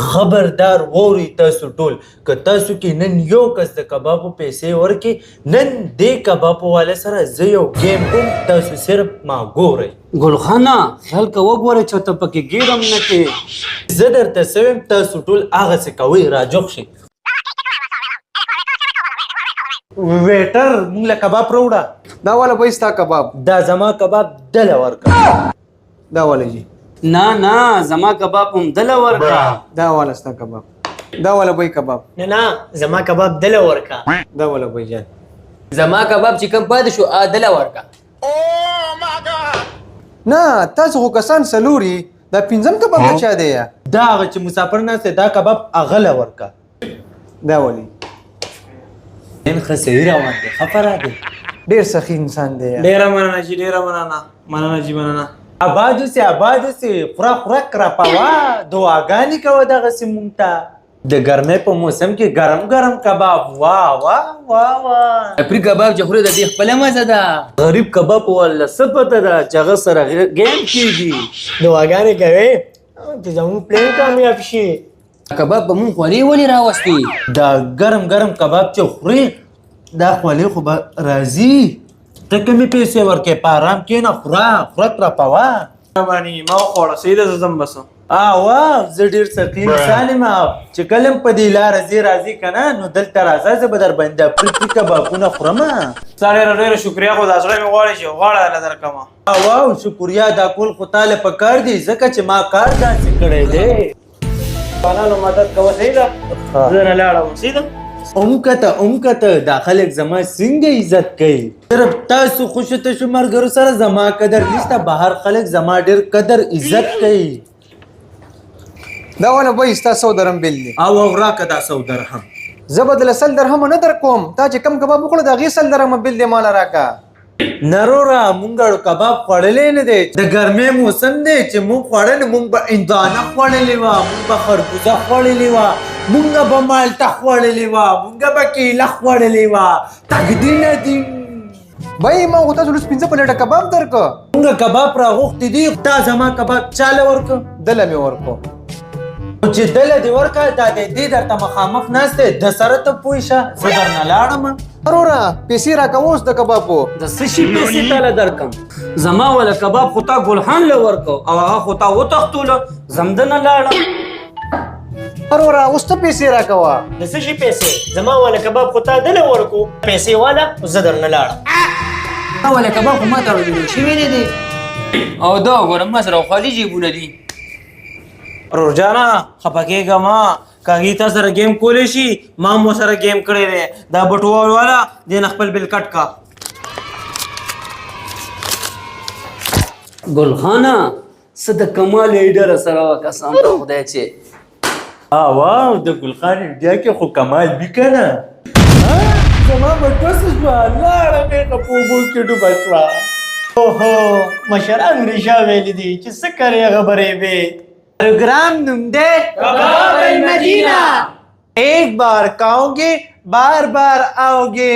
خبردار ووري تاسو ټول که تاسو کې نن یو کس د کبابو پیسې ورکړي نن دې کبابو والا سره زه یو ګیم کوم تاسو صرف ما ګورئ ګلخانه خیال که وګورئ چې ته پکې ګیرم نه کې زه درته څه ویم تاسو ټول هغسې کوئ راجوخ شئ ویټر مونږ له کباب راوړه دا والا به ستا کباب دا زما کباب دله ورکړه دا والا جی نه زما کباب هم دله ورکړه دا والا ستا کباب دا والا به کباب نه زما کباب دله ورکا دا والا به جان زما کباب چې کوم پاتې شو عادله ورکا نه تاسو خو کسان سلوري دا پنځم کباب د چا دی دا هغه چې مسافر ناست دی دا کباب هغه له ورکړه دا والی نن ښه صحیح روان دی ښه فرا دی ډېر سخي انسان دی ډیره مننه جی ډیره مننه جی مننه آباد اوسې خوراک راپاوه دعاګانې کوه دغسې مونږ ته د ګرمۍ په موسم کې ګرم کباب واه پری کباب چې خوري د دې خپله مزه ده غریب کباب والله څه پته ده چې هغه سره ګیم کېږي دعاګانې کوي چې زموږ پلان کامیاب شي کباب به مونږ خولې ولې راوستي دا ګرم کباب چې خوري دا خولې خو به راځي ته کومې پیسې ورکې په ارام کښېنه خوراک راپاوه باندې ما وخوړه صحیح ده زه ځم بس زه ډېر سخي انسان یم چې کله هم په دې لاره ځې راځي که نه نو دلته راځه زه به در باندې پرې کبابونه خورم ستا ډېره شکریا خو دا زړه مې غواړي چې غواړه هله درکړمه شکریا دا کول خو تاله په کار دی ځکه چې ما کار داسې کړی دی افغانانو مدد کوه صحیح ده زه نه لاړم صحیح ده کته دا خلک زما څنګه عزت کوي صرف تاسو خوشته شو ملګرو سره زما قدر نشته بهر خلک زما ډېر قدر عزت کوي دا والا به ستا 100 درهم بیل دی او راکه دا 100 درهم زه به دله 100 درهم نه در کوم تا چې کم کباب وخوړه د هغې 100 درهم بیل دی ماله راکه نروره مونږ کباب خوړلی نه دی د ګرمۍ موسم دی چې مونږ خوړل مونږ به هندوانه خوړلې وه مونږ به خربوزه خوړلې وه مونږ به مالټه خوړلې وه مونږ به کیله خوړلې وه تقدیر نه دي بای ما خو تاسو لس 15 پلیټه کباب درکړه مونږ کباب راغوښتي دي تا زما کباب چاله ورکړه دله مې ورکړو چې دله دې ورکړه دا دې درته مخامخ ناست دی د سره ته پوه شه زه درنه لاړم وروره پیسې راکه اوس د کبابو د څه شي پیسې تاله درکم زما والا کباب خو تا ګلخان له ورکو او هغه خو تا وتښتولو زمده نه لاړم وروره اوس ته پیسې راکوه د څه شي پیسې زما والا کباب خو تا دله ورکو پیسې والا زه درنه لاړم والا کباب خو ما ته راوړل شوي نه دي او دا ګوره ما سره خالي جیبونه دي رورجانا خفه کېږه ما که هغې تا سره ګیم کولی شي ما هم ورسره ګیم کړی دی دا بټوال والا دې نه خپل بل کټ کا ګلخانه څه د کمال ایډره سره وه قسم ته خدای چې د ګلخان انډیا کې خو کمال بي که نه زما به ټوسه شوه لاړه مې په اوبو کې ډوبه شوه اوهو مشرانو ریشا ویلی دي چې څه کرې خبرې وې प्रोग्राम नुमदे कबाब المدینہ एक बार खाओगे बार बार आओगे